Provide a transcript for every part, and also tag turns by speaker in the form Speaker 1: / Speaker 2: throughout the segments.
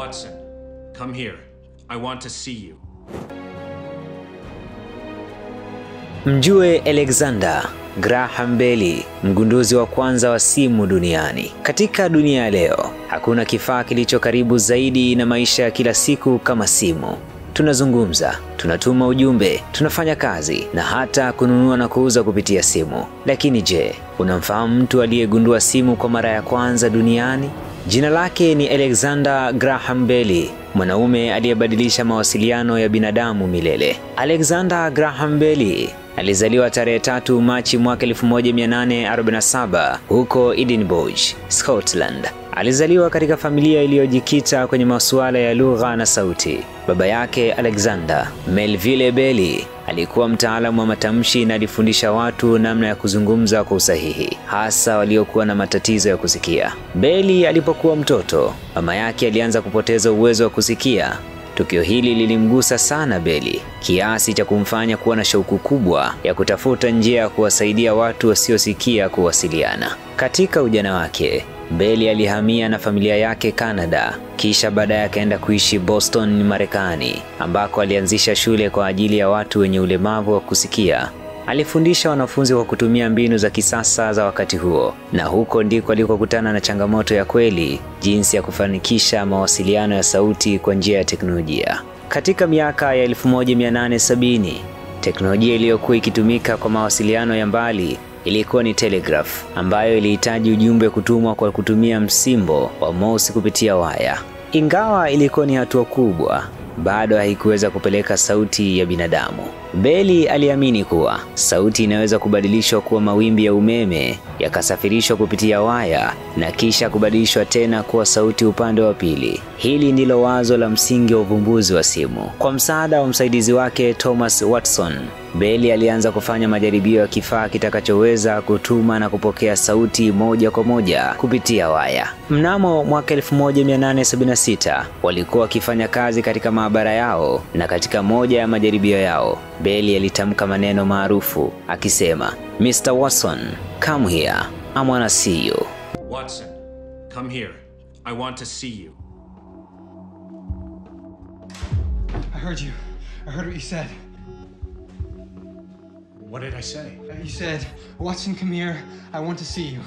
Speaker 1: Watson, come here. I want to see you.
Speaker 2: Mjue Alexander Graham Bell, mgunduzi wa kwanza wa simu duniani. Katika dunia ya leo, hakuna kifaa kilicho karibu zaidi na maisha ya kila siku kama simu. Tunazungumza, tunatuma ujumbe, tunafanya kazi na hata kununua na kuuza kupitia simu. Lakini je, unamfahamu mtu aliyegundua simu kwa mara ya kwanza duniani? Jina lake ni Alexander Graham Bell, mwanaume aliyebadilisha mawasiliano ya binadamu milele. Alexander Graham Bell alizaliwa tarehe 3 Machi mwaka 1847 huko Edinburgh, Scotland. Alizaliwa katika familia iliyojikita kwenye masuala ya lugha na sauti. Baba yake Alexander Melville Bell alikuwa mtaalamu wa matamshi na alifundisha watu namna ya kuzungumza kwa usahihi, hasa waliokuwa na matatizo ya kusikia. Bell alipokuwa mtoto, mama yake alianza kupoteza uwezo wa kusikia. Tukio hili lilimgusa sana Bell kiasi cha kumfanya kuwa na shauku kubwa ya kutafuta njia ya kuwasaidia watu wasiosikia kuwasiliana. Katika ujana wake, Bell alihamia na familia yake Canada, kisha baadaye akaenda kuishi Boston, Marekani, ambako alianzisha shule kwa ajili ya watu wenye ulemavu wa kusikia. Alifundisha wanafunzi kwa kutumia mbinu za kisasa za wakati huo, na huko ndiko alikokutana na changamoto ya kweli, jinsi ya kufanikisha mawasiliano ya sauti kwa njia ya teknolojia. Katika miaka ya 1870, teknolojia iliyokuwa ikitumika kwa mawasiliano ya mbali ilikuwa ni telegraph, ambayo ilihitaji ujumbe kutumwa kwa kutumia msimbo wa mouse kupitia waya. Ingawa ilikuwa ni hatua kubwa, bado haikuweza kupeleka sauti ya binadamu. Bell aliamini kuwa sauti inaweza kubadilishwa kuwa mawimbi ya umeme, yakasafirishwa kupitia waya na kisha kubadilishwa tena kuwa sauti upande wa pili. Hili ndilo wazo la msingi wa uvumbuzi wa simu. Kwa msaada wa msaidizi wake Thomas Watson, Bell alianza kufanya majaribio ya kifaa kitakachoweza kutuma na kupokea sauti moja kwa moja kupitia waya. Mnamo mwaka 1876, walikuwa wakifanya kazi katika maabara yao, na katika moja ya majaribio yao, Bell alitamka maneno maarufu akisema, "Mr. Watson, come here. I want to see you."
Speaker 1: Watson, come here. I want to see you.
Speaker 3: I heard you. I heard what you said.
Speaker 1: What did I say?
Speaker 3: You said, "Watson, come here. I want to see you."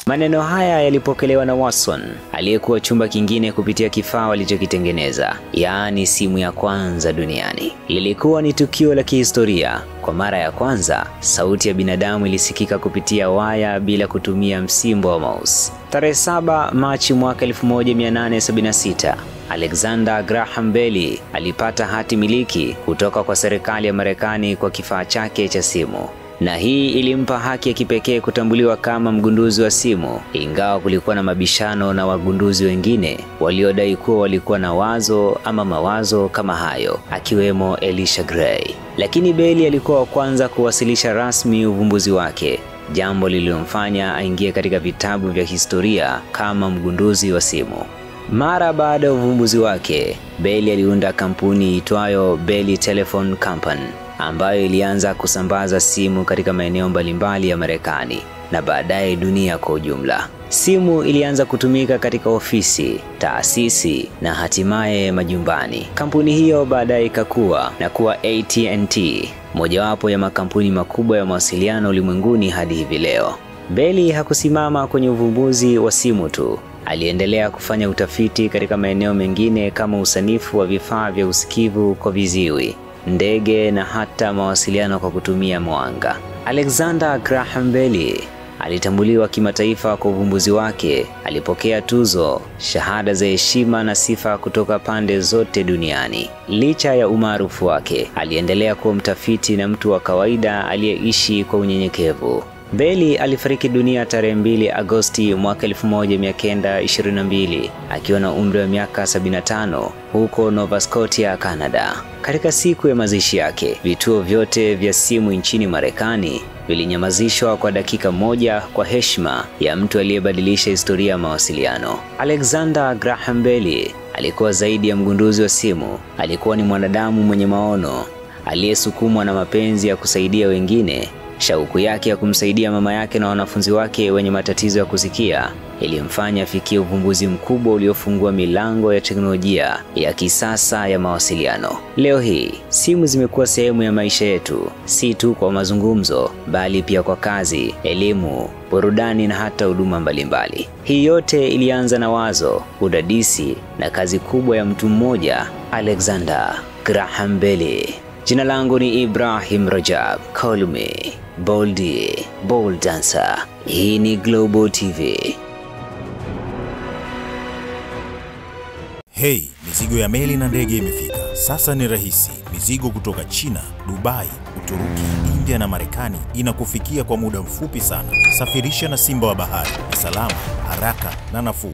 Speaker 2: Maneno haya yalipokelewa na Watson, aliyekuwa chumba kingine, kupitia kifaa walichokitengeneza, yaani simu ya kwanza duniani. Lilikuwa ni tukio la kihistoria. Kwa mara ya kwanza, sauti ya binadamu ilisikika kupitia waya bila kutumia msimbo wa mouse. Tarehe 7 Machi mwaka 1876, Alexander Graham Bell alipata hati miliki kutoka kwa serikali ya Marekani kwa kifaa chake cha simu. Na hii ilimpa haki ya kipekee kutambuliwa kama mgunduzi wa simu, ingawa kulikuwa na mabishano na wagunduzi wengine waliodai kuwa walikuwa na wazo ama mawazo kama hayo, akiwemo Elisha Gray. Lakini Bell alikuwa wa kwanza kuwasilisha rasmi uvumbuzi wake, jambo lililomfanya aingie katika vitabu vya historia kama mgunduzi wa simu. Mara baada ya uvumbuzi wake, Bell aliunda kampuni itwayo Bell Telephone Company, ambayo ilianza kusambaza simu katika maeneo mbalimbali ya Marekani na baadaye dunia kwa ujumla. Simu ilianza kutumika katika ofisi, taasisi na hatimaye majumbani. Kampuni hiyo baadaye ikakua na kuwa AT&T, mojawapo ya makampuni makubwa ya mawasiliano ulimwenguni hadi hivi leo. Bell hakusimama kwenye uvumbuzi wa simu tu. Aliendelea kufanya utafiti katika maeneo mengine kama usanifu wa vifaa vya usikivu kwa viziwi, ndege na hata mawasiliano kwa kutumia mwanga. Alexander Graham Bell alitambuliwa kimataifa kwa uvumbuzi wake. Alipokea tuzo, shahada za heshima na sifa kutoka pande zote duniani. Licha ya umaarufu wake, aliendelea kuwa mtafiti na mtu wa kawaida aliyeishi kwa unyenyekevu. Bell alifariki dunia tarehe 2 Agosti mwaka 1922 akiwa na umri wa miaka 75 huko Nova Scotia, Canada. Katika siku ya mazishi yake, vituo vyote vya simu nchini Marekani vilinyamazishwa kwa dakika moja kwa heshima ya mtu aliyebadilisha historia ya mawasiliano. Alexander Graham Bell alikuwa zaidi ya mgunduzi wa simu. Alikuwa ni mwanadamu mwenye maono, aliyesukumwa na mapenzi ya kusaidia wengine Shauku yake ya kumsaidia mama yake na wanafunzi wake wenye matatizo ya kusikia ilimfanya afikie uvumbuzi mkubwa uliofungua milango ya teknolojia ya kisasa ya mawasiliano. Leo hii, simu zimekuwa sehemu ya maisha yetu, si tu kwa mazungumzo, bali pia kwa kazi, elimu, burudani na hata huduma mbalimbali. Hii yote ilianza na wazo, udadisi na kazi kubwa ya mtu mmoja, Alexander Graham Bell. Jina langu ni Ibrahim Rajab. Call me Boldy, Bold Dancer. Hii ni Global TV.
Speaker 4: Hey, mizigo ya meli na ndege imefika. Sasa ni rahisi. Mizigo kutoka China, Dubai, Uturuki, India na Marekani inakufikia kwa muda mfupi sana. Safirisha na Simba wa Bahari. Ni salama, haraka na nafuu.